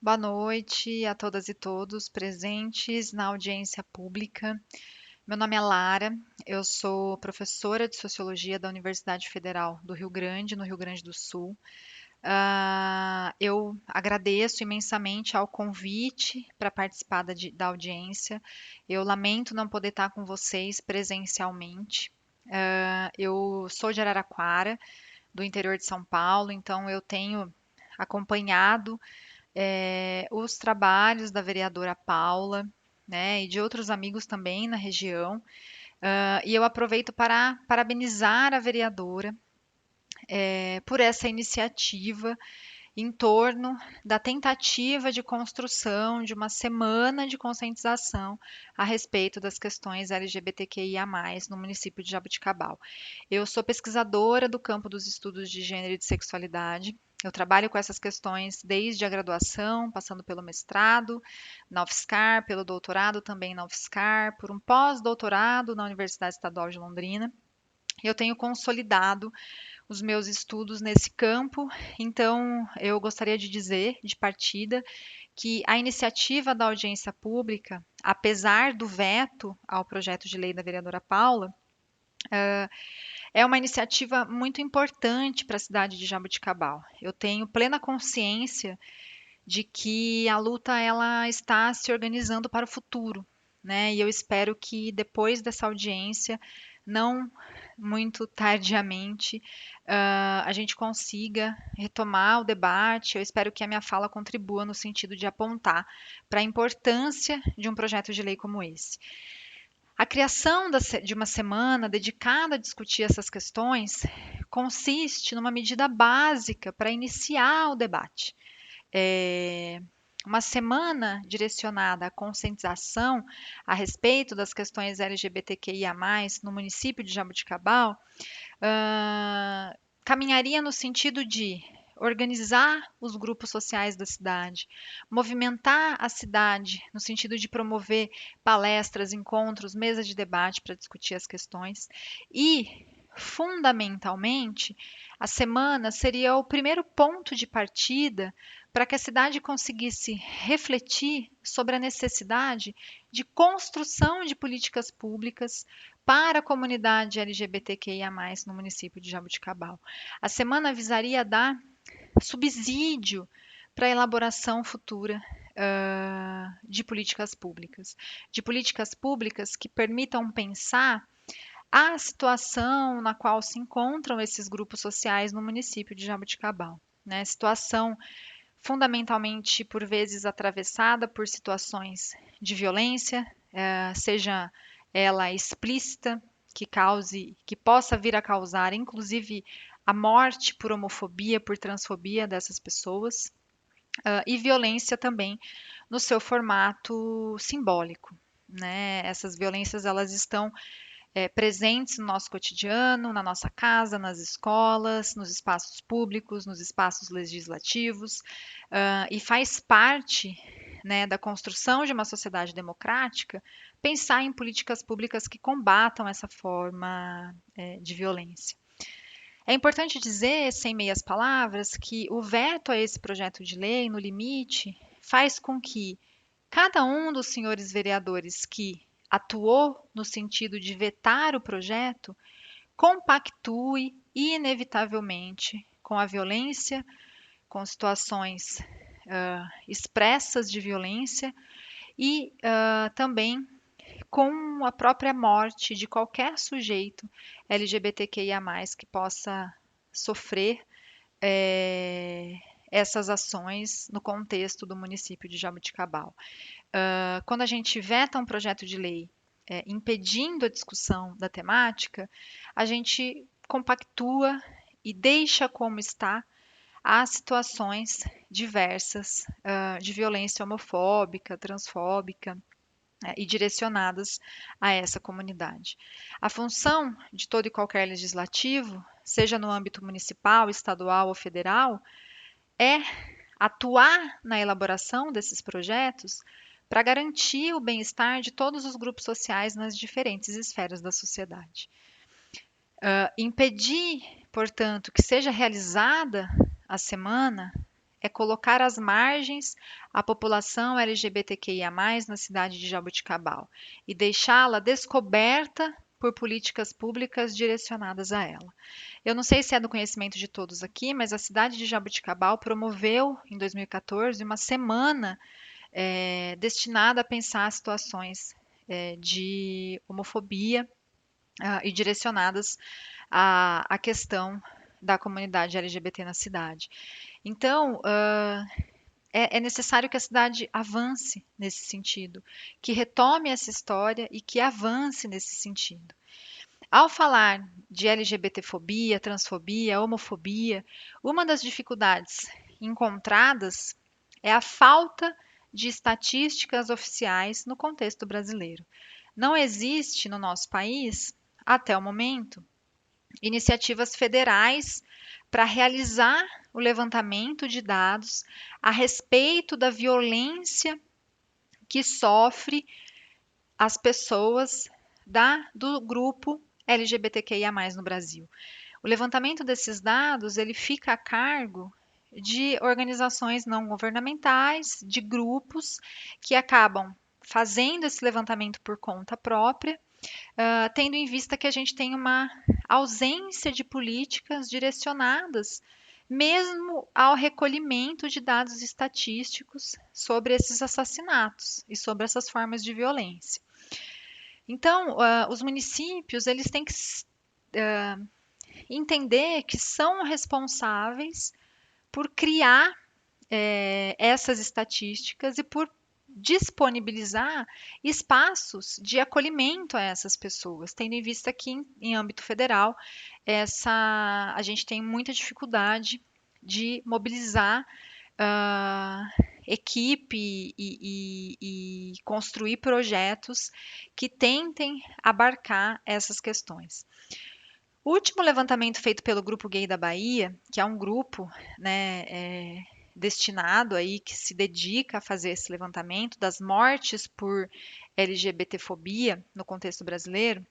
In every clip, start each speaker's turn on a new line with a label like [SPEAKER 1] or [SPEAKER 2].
[SPEAKER 1] Boa noite a todas e todos presentes na audiência pública. Meu nome é Lara, eu sou professora de Sociologia da Universidade Federal do Rio Grande, no Rio Grande do Sul. Eu agradeço imensamente ao convite para participar da audiência. Eu lamento não poder estar com vocês presencialmente. Eu sou de Araraquara, do interior de São Paulo, então eu tenho acompanhado os trabalhos da vereadora Paula, né, e de outros amigos também na região. E eu aproveito para parabenizar a vereadora por essa iniciativa em torno da tentativa de construção de uma semana de conscientização a respeito das questões LGBTQIA+, no município de Jaboticabal. Eu sou pesquisadora do campo dos estudos de gênero e de sexualidade. Eu trabalho com essas questões desde a graduação, passando pelo mestrado na UFSCar, pelo doutorado também na UFSCar, por um pós-doutorado na Universidade Estadual de Londrina. Eu tenho consolidado os meus estudos nesse campo, então eu gostaria de dizer, de partida, que a iniciativa da audiência pública, apesar do veto ao projeto de lei da vereadora Paula, é uma iniciativa muito importante para a cidade de Jaboticabal. Eu tenho plena consciência de que a luta ela está se organizando para o futuro, né? E eu espero que depois dessa audiência, não muito tardiamente, a gente consiga retomar o debate. Eu espero que a minha fala contribua no sentido de apontar para a importância de um projeto de lei como esse. A criação de uma semana dedicada a discutir essas questões consiste numa medida básica para iniciar o debate. É, uma semana direcionada à conscientização a respeito das questões LGBTQIA+, no município de Jaboticabal, caminharia no sentido de organizar os grupos sociais da cidade, movimentar a cidade no sentido de promover palestras, encontros, mesas de debate para discutir as questões e, fundamentalmente, a semana seria o primeiro ponto de partida para que a cidade conseguisse refletir sobre a necessidade de construção de políticas públicas para a comunidade LGBTQIA+, no município de Jaboticabal. A semana visaria dar subsídio para a elaboração futura de políticas públicas que permitam pensar a situação na qual se encontram esses grupos sociais no município de Jaboticabal, né? Situação fundamentalmente por vezes atravessada por situações de violência, seja ela explícita, que possa vir a causar, inclusive, a morte por homofobia, por transfobia dessas pessoas, e violência também no seu formato simbólico, né? Essas violências elas estão presentes no nosso cotidiano, na nossa casa, nas escolas, nos espaços públicos, nos espaços legislativos, e faz parte, né, da construção de uma sociedade democrática pensar em políticas públicas que combatam essa forma de violência. É importante dizer, sem meias palavras, que o veto a esse projeto de lei, no limite, faz com que cada um dos senhores vereadores que atuou no sentido de vetar o projeto compactue inevitavelmente com a violência, com situações expressas de violência e também com a própria morte de qualquer sujeito LGBTQIA+, que possa sofrer essas ações no contexto do município de Jaboticabal. Quando a gente veta um projeto de lei impedindo a discussão da temática, a gente compactua e deixa como está as situações diversas de violência homofóbica, transfóbica, e direcionadas a essa comunidade. A função de todo e qualquer legislativo, seja no âmbito municipal, estadual ou federal, é atuar na elaboração desses projetos para garantir o bem-estar de todos os grupos sociais nas diferentes esferas da sociedade. Impedir, portanto, que seja realizada a semana é colocar às margens a população LGBTQIA+, na cidade de Jaboticabal e deixá-la descoberta por políticas públicas direcionadas a ela. Eu não sei se é do conhecimento de todos aqui, mas a cidade de Jaboticabal promoveu, em 2014, uma semana destinada a pensar situações de homofobia e direcionadas à questão da comunidade LGBT na cidade. Então, é necessário que a cidade avance nesse sentido, que retome essa história e que avance nesse sentido. Ao falar de LGBTfobia, transfobia, homofobia, uma das dificuldades encontradas é a falta de estatísticas oficiais no contexto brasileiro. Não existe no nosso país, até o momento, iniciativas federais para realizar o levantamento de dados a respeito da violência que sofre as pessoas do grupo LGBTQIA+, no Brasil. O levantamento desses dados, ele fica a cargo de organizações não governamentais, de grupos que acabam fazendo esse levantamento por conta própria, tendo em vista que a gente tem uma ausência de políticas direcionadas mesmo ao recolhimento de dados estatísticos sobre esses assassinatos e sobre essas formas de violência. Então, os municípios eles têm que entender que são responsáveis por criar essas estatísticas e por disponibilizar espaços de acolhimento a essas pessoas, tendo em vista que em âmbito federal a gente tem muita dificuldade de mobilizar equipe e construir projetos que tentem abarcar essas questões. O último levantamento feito pelo Grupo Gay da Bahia, que é um grupo, né, destinado aí, que se dedica a fazer esse levantamento das mortes por LGBTfobia no contexto brasileiro,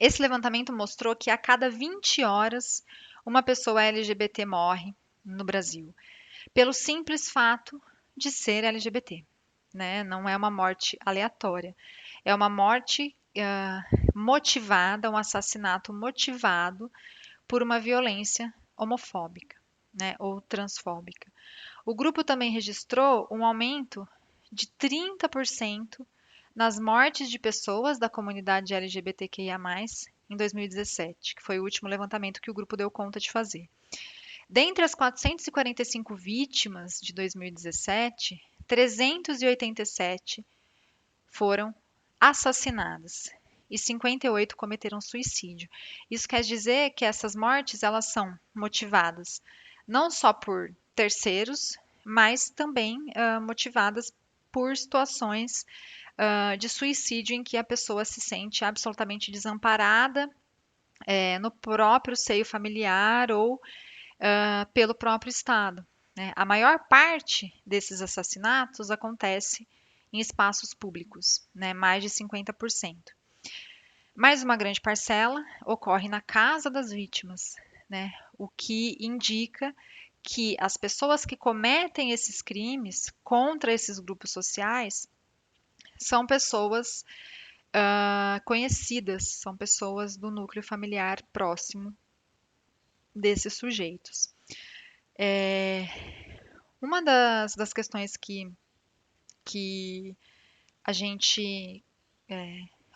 [SPEAKER 1] esse levantamento mostrou que a cada 20 horas uma pessoa LGBT morre no Brasil, pelo simples fato de ser LGBT, né? Não é uma morte aleatória, é uma morte motivada, um assassinato motivado por uma violência homofóbica, né, ou transfóbica. O grupo também registrou um aumento de 30% nas mortes de pessoas da comunidade LGBTQIA+, em 2017, que foi o último levantamento que o grupo deu conta de fazer. Dentre as 445 vítimas de 2017, 387 foram assassinadas e 58 cometeram suicídio. Isso quer dizer que essas mortes elas são motivadas não só por terceiros, mas também motivadas por situações de suicídio em que a pessoa se sente absolutamente desamparada no próprio seio familiar ou pelo próprio Estado, né? A maior parte desses assassinatos acontece em espaços públicos, né? Mais de 50%. Mais uma grande parcela ocorre na casa das vítimas, né? O que indica que as pessoas que cometem esses crimes contra esses grupos sociais são pessoas conhecidas, são pessoas do núcleo familiar próximo desses sujeitos. Uma das questões que a gente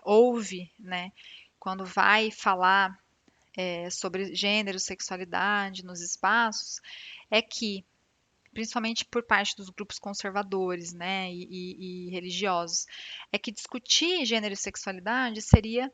[SPEAKER 1] ouve, né, quando vai falar sobre gênero, sexualidade nos espaços, é que, principalmente por parte dos grupos conservadores, né, e religiosos, é que discutir gênero e sexualidade seria,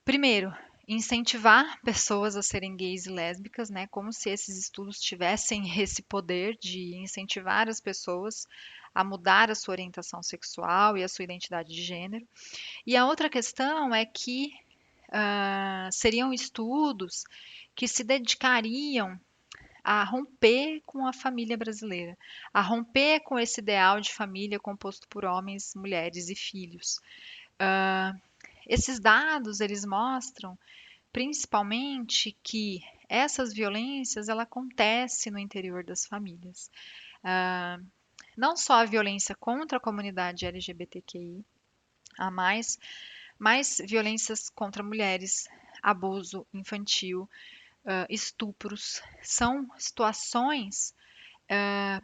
[SPEAKER 1] primeiro, incentivar pessoas a serem gays e lésbicas, né, como se esses estudos tivessem esse poder de incentivar as pessoas a mudar a sua orientação sexual e a sua identidade de gênero. E a outra questão é que seriam estudos que se dedicariam a romper com a família brasileira, a romper com esse ideal de família composto por homens, mulheres e filhos. Esses dados eles mostram principalmente que essas violências ela acontece no interior das famílias. Ah, não só a violência contra a comunidade LGBTQI, a mais violências contra mulheres, abuso infantil, estupros, são situações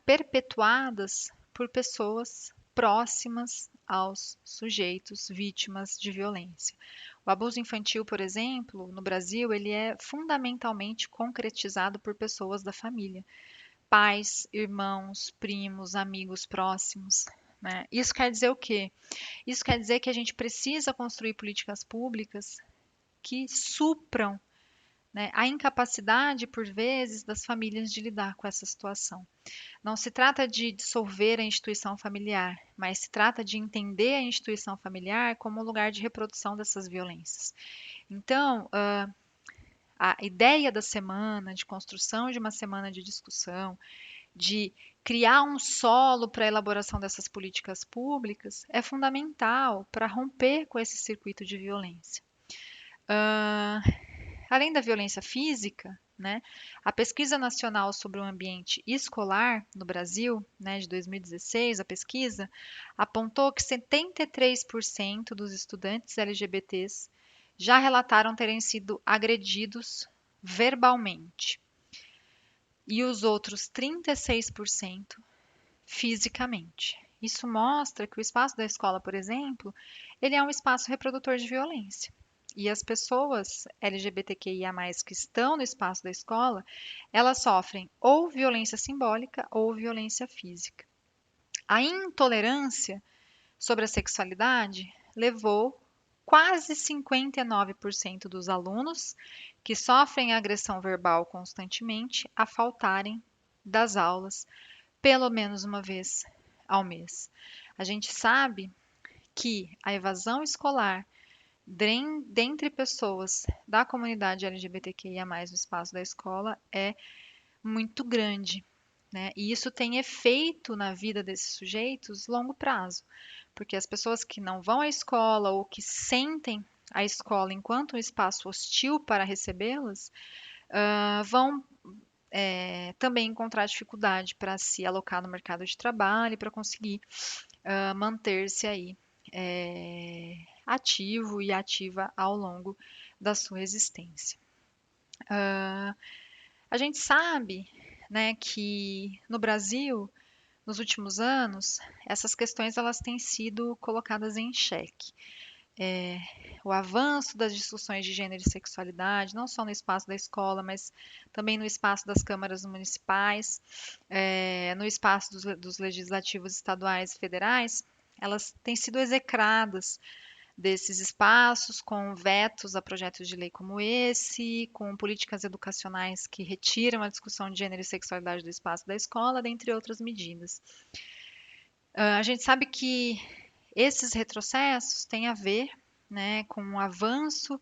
[SPEAKER 1] perpetuadas por pessoas próximas aos sujeitos vítimas de violência. O abuso infantil, por exemplo, no Brasil, ele é fundamentalmente concretizado por pessoas da família, pais, irmãos, primos, amigos próximos. Né? Isso quer dizer o quê? Isso quer dizer que a gente precisa construir políticas públicas que supram, né, a incapacidade, por vezes, das famílias de lidar com essa situação. Não se trata de dissolver a instituição familiar, mas se trata de entender a instituição familiar como um lugar de reprodução dessas violências. Então, a ideia da semana, de construção de uma semana de discussão, de criar um solo para a elaboração dessas políticas públicas, é fundamental para romper com esse circuito de violência. Ah, Além da violência física, né, a Pesquisa Nacional sobre o Ambiente Escolar no Brasil, né, de 2016, a pesquisa apontou que 73% dos estudantes LGBTs já relataram terem sido agredidos verbalmente e os outros 36% fisicamente. Isso mostra que o espaço da escola, por exemplo, ele é um espaço reprodutor de violência. E as pessoas LGBTQIA+, que estão no espaço da escola, elas sofrem ou violência simbólica ou violência física. A intolerância sobre a sexualidade levou quase 59% dos alunos que sofrem agressão verbal constantemente a faltarem das aulas pelo menos uma vez ao mês. A gente sabe que a evasão escolar dentre pessoas da comunidade LGBTQIA+, no espaço da escola é muito grande, né? E isso tem efeito na vida desses sujeitos longo prazo, porque as pessoas que não vão à escola ou que sentem a escola enquanto um espaço hostil para recebê-las, vão também encontrar dificuldade para se alocar no mercado de trabalho e para conseguir manter-se aí ativo e ativa ao longo da sua existência. A gente sabe, né, que no Brasil, nos últimos anos, essas questões elas têm sido colocadas em xeque. É, o avanço das discussões de gênero e sexualidade, não só no espaço da escola, mas também no espaço das câmaras municipais, no espaço dos legislativos estaduais e federais, elas têm sido execradas desses espaços, com vetos a projetos de lei como esse, com políticas educacionais que retiram a discussão de gênero e sexualidade do espaço da escola, dentre outras medidas. A gente sabe que esses retrocessos têm a ver, né, com o avanço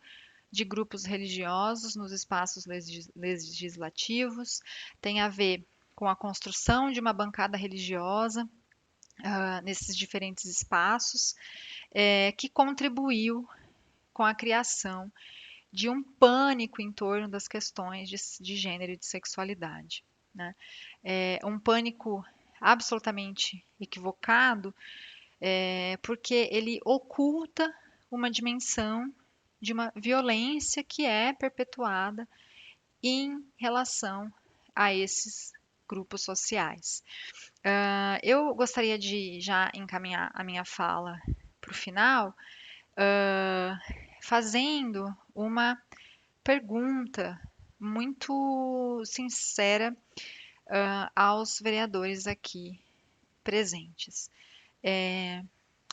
[SPEAKER 1] de grupos religiosos nos espaços legislativos, tem a ver com a construção de uma bancada religiosa nesses diferentes espaços, que contribuiu com a criação de um pânico em torno das questões de gênero e de sexualidade. Né? Um pânico absolutamente equivocado, porque ele oculta uma dimensão de uma violência que é perpetuada em relação a esses grupos sociais. Eu gostaria de já encaminhar a minha fala para o final, fazendo uma pergunta muito sincera aos vereadores aqui presentes.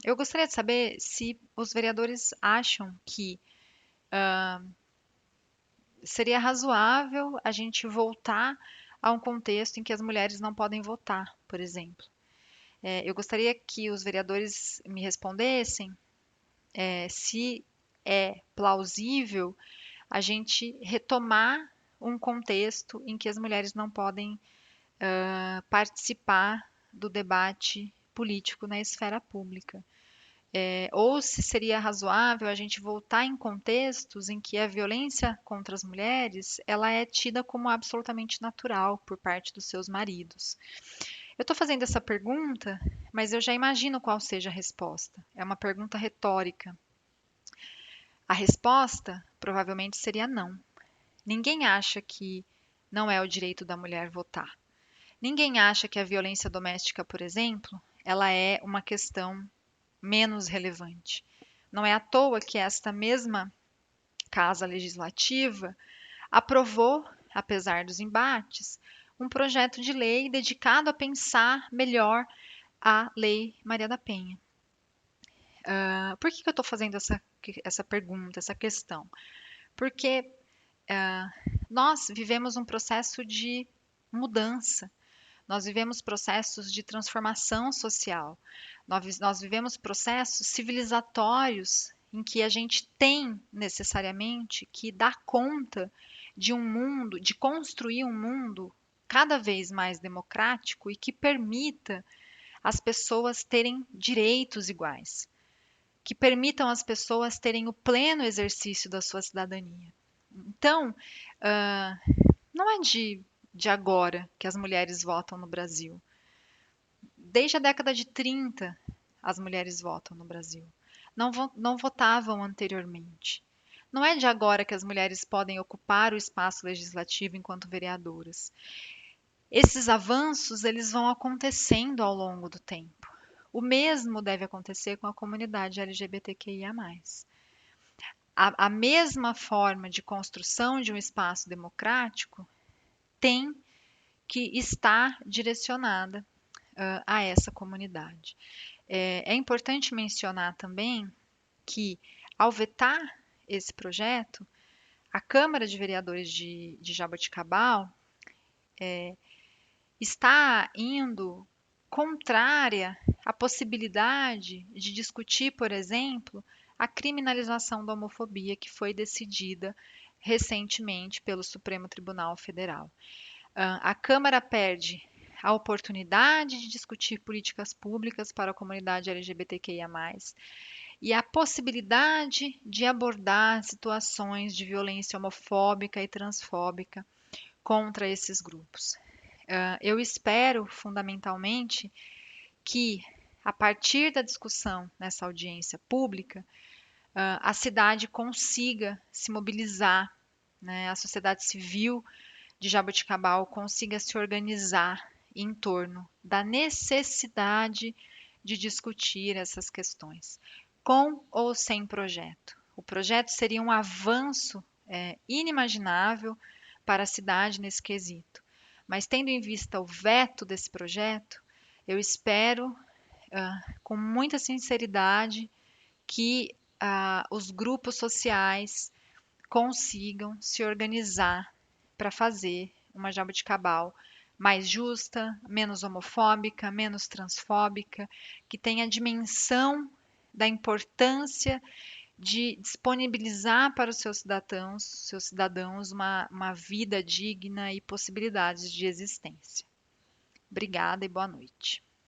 [SPEAKER 1] Eu gostaria de saber se os vereadores acham que seria razoável a gente voltar a um contexto em que as mulheres não podem votar, por exemplo. Eu gostaria que os vereadores me respondessem se é plausível a gente retomar um contexto em que as mulheres não podem participar do debate político na esfera pública. Ou se seria razoável a gente voltar em contextos em que a violência contra as mulheres ela é tida como absolutamente natural por parte dos seus maridos. Eu estou fazendo essa pergunta, mas eu já imagino qual seja a resposta. É uma pergunta retórica. A resposta provavelmente seria não. Ninguém acha que não é o direito da mulher votar. Ninguém acha que a violência doméstica, por exemplo, ela é uma questão menos relevante. Não é à toa que esta mesma Casa Legislativa aprovou, apesar dos embates, um projeto de lei dedicado a pensar melhor a Lei Maria da Penha. Por que eu estou fazendo essa pergunta, essa questão? Porque nós vivemos um processo de mudança. Nós vivemos processos de transformação social. Nós vivemos processos civilizatórios em que a gente tem necessariamente que dar conta de um mundo, de construir um mundo cada vez mais democrático e que permita as pessoas terem direitos iguais, que permitam as pessoas terem o pleno exercício da sua cidadania. Então, não é de agora que as mulheres votam no Brasil. Desde a década de 30, as mulheres votam no Brasil. Não votavam anteriormente. Não é de agora que as mulheres podem ocupar o espaço legislativo enquanto vereadoras. Esses avanços, eles vão acontecendo ao longo do tempo. O mesmo deve acontecer com a comunidade LGBTQIA+. A mesma forma de construção de um espaço democrático tem que estar direcionada a essa comunidade. É importante mencionar também que, ao vetar esse projeto, a Câmara de Vereadores de Jaboticabal está indo contrária à possibilidade de discutir, por exemplo, a criminalização da homofobia que foi decidida recentemente pelo Supremo Tribunal Federal. A Câmara perde a oportunidade de discutir políticas públicas para a comunidade LGBTQIA+, e a possibilidade de abordar situações de violência homofóbica e transfóbica contra esses grupos. Eu espero, fundamentalmente, que, a partir da discussão nessa audiência pública, a cidade consiga se mobilizar, né, a sociedade civil de Jaboticabal consiga se organizar em torno da necessidade de discutir essas questões, com ou sem projeto. O projeto seria um avanço inimaginável para a cidade nesse quesito. Mas, tendo em vista o veto desse projeto, eu espero, com muita sinceridade, que os grupos sociais consigam se organizar para fazer uma jabuticabal mais justa, menos homofóbica, menos transfóbica, que tenha a dimensão da importância de disponibilizar para os seus cidadãos uma vida digna e possibilidades de existência. Obrigada e boa noite.